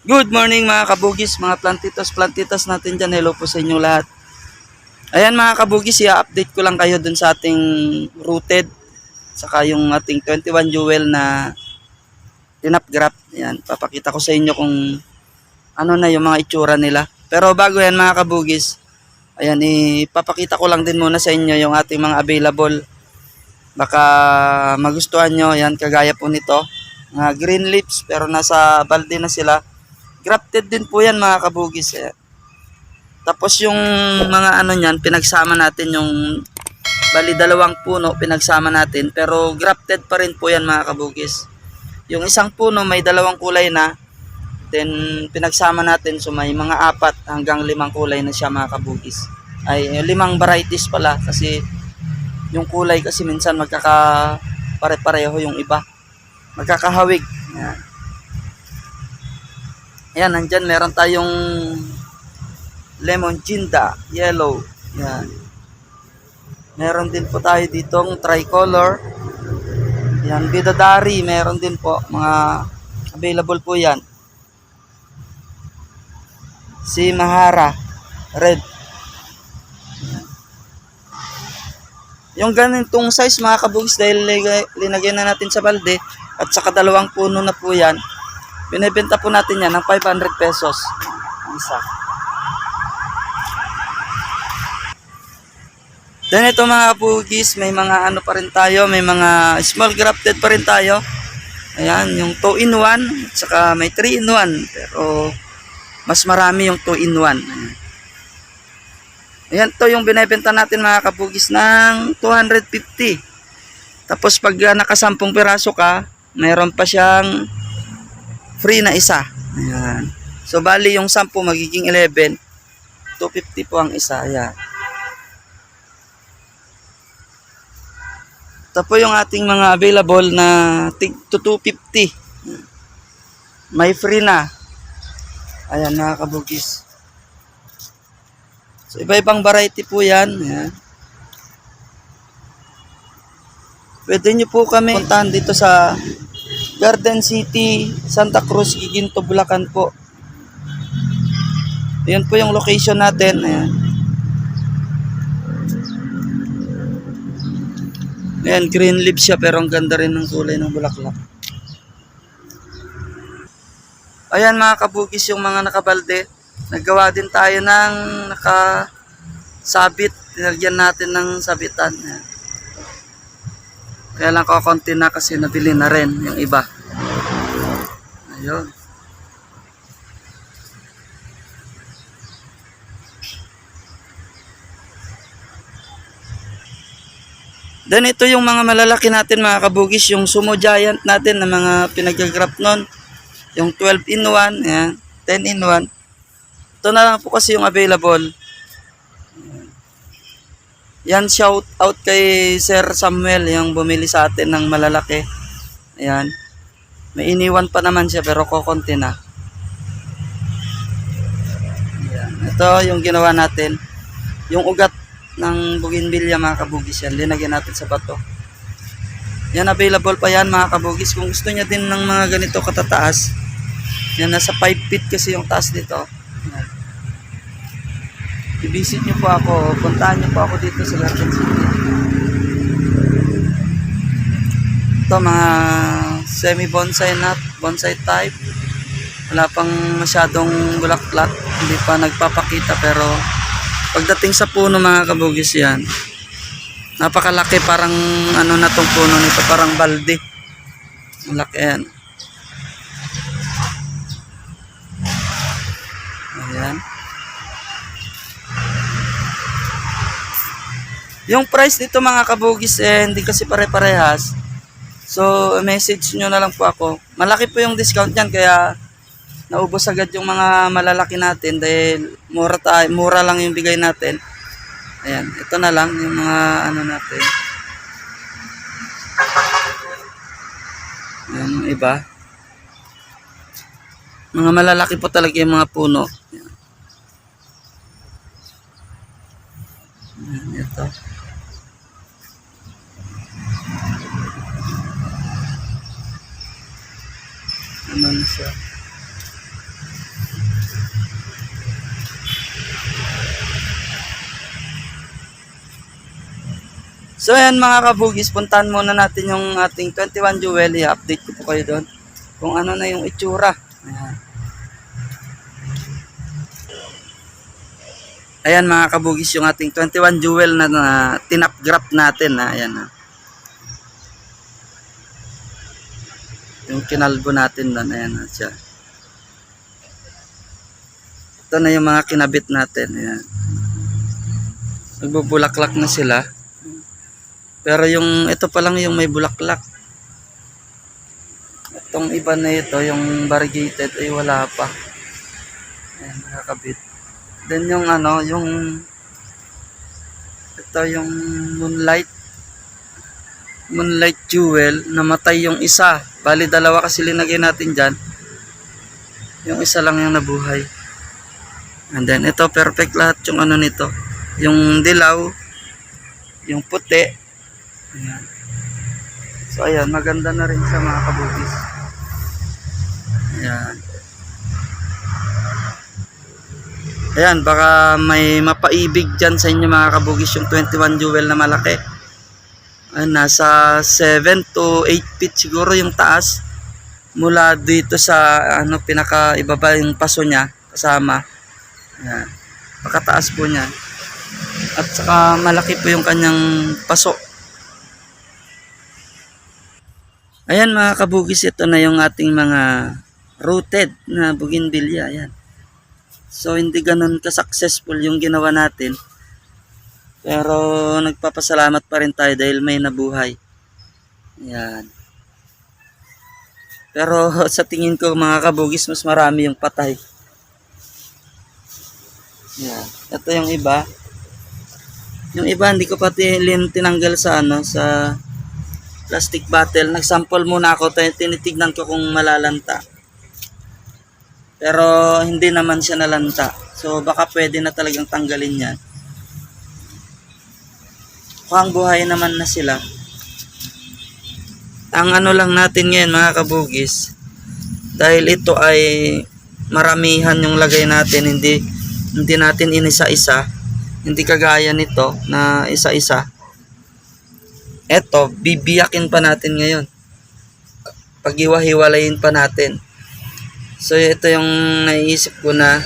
Good morning mga kabugis, mga plantitas natin dyan. Hello po sa inyo lahat. Ayan mga kabugis, i-update ko lang kayo dun sa ating rooted. Saka yung ating 21 jewel na tinapgraft. Ayan, papakita ko sa inyo kung ano na yung mga itsura nila. Pero bago yan mga kabugis, ayan, ipapakita ko lang din muna sa inyo yung ating mga available. Baka magustuhan nyo, ayan, kagaya po nito. Mga green leaves pero nasa balde na sila. Grafted din po yan mga kabugis. Tapos yung mga ano niyan, pinagsama natin yung bali dalawang puno, pinagsama natin. Pero grafted pa rin po yan mga kabugis. Yung isang puno may dalawang kulay na. Then pinagsama natin, so may mga 4 hanggang 5 kulay na siya mga kabugis. Ay 5 varieties pala kasi yung kulay kasi minsan magkaka pare-pareho yung iba. Magkakahawig. Yan. Ayan, nandyan meron tayong lemon ginda, yellow. Yan. Meron din po tayo ditong tricolor. Yan, bidadari, meron din po. Mga available po yan. Si Mahara, red. Yan. Yung ganitong size mga kabugis dahil linagay na natin sa balde at saka dalawang puno na po yan. Binibenta po natin yan ng 500 pesos. Isa. Then ito mga kabugis, may mga ano pa rin tayo, may mga small grafted pa rin tayo. Ayan, yung 2-in-1, saka may 3-in-1, pero mas marami yung 2-in-1. Ayan, to yung binibenta natin mga kabugis ng 250. Tapos pag nakasampung piraso ka, mayroon pa siyang free na isa. Ayan. So bali yung 10 magiging 11. 250 po ang isa. Ayan. Ito po yung ating mga available na tig to 250. May free na. Ayan mga kabugis. So iba-ibang variety po yan. Ayan. Pwede nyo po kami puntahan dito sa Garden City, Santa Cruz, Giginto, Bulacan po. Ayan po yung location natin. Ayan. Ayan, green leaf siya pero ang ganda rin ng kulay ng bulaklak. Ayan mga kabugis yung mga nakabalde. Naggawa din tayo ng nakasabit. Tinagyan natin ng sabitan. Ayan. Kaya lang kakunti na kasi nabili na rin yung iba. Ayun. Then ito yung mga malalaki natin mga kabugis. Yung Sumo Giant natin na mga pinag-graft nun. Yung 12-in-1. Ayan, 10-in-1. Ito na lang po kasi yung available. Yan, shout out kay Sir Samuel yung bumili sa atin ng malalaki. Ayan. May iniwan pa naman siya pero kokonti na. Ayan. Ito yung ginawa natin. Yung ugat ng bougainvillea mga kabugis yan. Linagyan natin sa bato. Yan, available pa yan mga kabugis. Kung gusto niya din ng mga ganito katataas. Yan, nasa 5 feet kasi yung taas nito. Ayan. I-visit nyo po ako, puntahan nyo po ako dito sa Garden City. Ito mga semi-bonsai nut, bonsai type. Wala pang masyadong bulaklak, hindi pa nagpapakita pero pagdating sa puno mga kabugis yan, napakalaki, parang ano na tong puno nito, parang balde. Malaki yan. Ayan. Yung price dito mga kabugis hindi kasi pare-parehas. So message nyo na lang po ako. Malaki po yung discount niyan kaya naubos agad yung mga malalaki natin dahil mura lang yung bigay natin. Ayan, ito na lang yung mga ano natin. Ayan, yung iba. Mga malalaki po talaga yung mga puno. Ayan. Ayan, ito. Ano na siya. So ayan mga kabugis, puntahan muna natin yung ating 21 Jewel. I-update ko po kayo doon kung ano na yung itsura. Ayan. Ayan mga kabugis, yung ating 21 Jewel na, tinapgraph natin. Ayan na. Yung kinalbo natin doon. Ayan na siya. Ito na yung mga kinabit natin. Ayan. Nagbubulaklak na sila. Pero yung ito pa lang yung may bulaklak. Itong iba na ito, yung variegated ay wala pa. Ayan, nakakabit. Then yung ano, yung ito yung moonlight jewel, namatay yung isa. Bali dalawa kasi linagay natin dyan. Yung isa lang yung nabuhay. And then ito perfect lahat yung ano nito. Yung dilaw, yung puti. Ayan. So ayan, maganda na rin sa mga kabugis. Ayan. Ayan, baka may mapaibig dyan sa inyo mga kabugis yung 21 jewel na malaki. Ayan, nasa 7 to 8 feet siguro yung taas. Mula dito sa ano, pinaka ibaba yung paso niya kasama. Ayan. Pakataas po niya. At saka malaki po yung kanyang paso. Ayan mga kabugis, ito na yung ating mga rooted na bougainvillea. Ayan. So hindi ganun ka-successful yung ginawa natin. Pero nagpapasalamat pa rin tayo dahil may nabuhay. Ayan. Pero sa tingin ko mga kabugis, mas marami yung patay. Ayan. Ito yung iba. Yung iba hindi ko pati tinanggal sa ano, sa plastic bottle. Nagsample muna ako, tinitignan ko kung malalanta. Pero hindi naman siya nalanta. So baka pwede na talagang tanggalin yan. Mukhang buhay naman na sila. Ang ano lang natin ngayon mga kabugis, dahil ito ay maramihan yung lagay natin, hindi natin inisa-isa. Hindi kagaya nito na isa-isa. Eto, bibiyakin pa natin ngayon. Pag-iwa-hiwalayin pa natin. So, ito yung naiisip ko na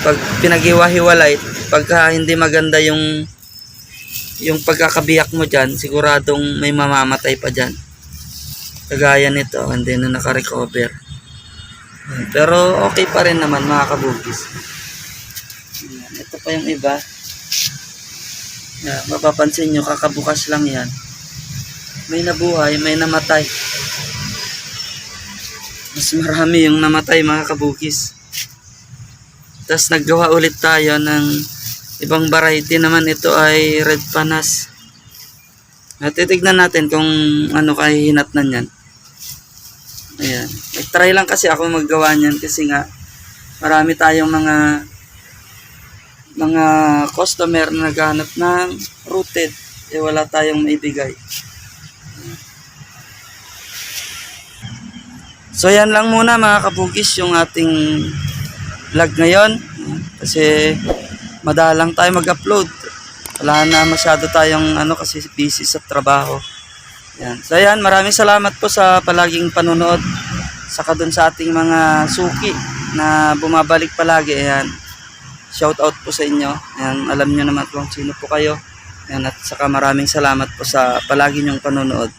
pag pinag-iwa-hiwalay, pagka hindi maganda yung pagkakabiyak mo dyan, siguradong may mamamatay pa dyan. Kagaya nito, hindi na naka-recover. Pero okay pa rin naman mga kabugis. Ito pa yung iba. Mapapansin nyo, kakabukas lang yan. May nabuhay, may namatay. Mas marami yung namatay mga kabukis. Tapos naggawa ulit tayo ng ibang variety naman. Ito ay red panas. At titignan natin kung ano kahihinatnan yan. Ayan. Nag-try lang kasi ako maggawa niyan kasi nga marami tayong mga customer na naghahanap ng rooted. Eh wala tayong maibigay. So yan lang muna mga kabugis yung ating vlog ngayon. Kasi madalang tayo mag-upload. Wala na masyado tayong ano kasi busy sa trabaho. Yan. So yan, maraming salamat po sa palaging panonood. Saka dun sa ating mga suki na bumabalik palagi. Ayan. Shout out po sa inyo. Ayan, alam nyo naman kung sino po kayo. Ayan, at saka maraming salamat po sa palagi nyong panonood.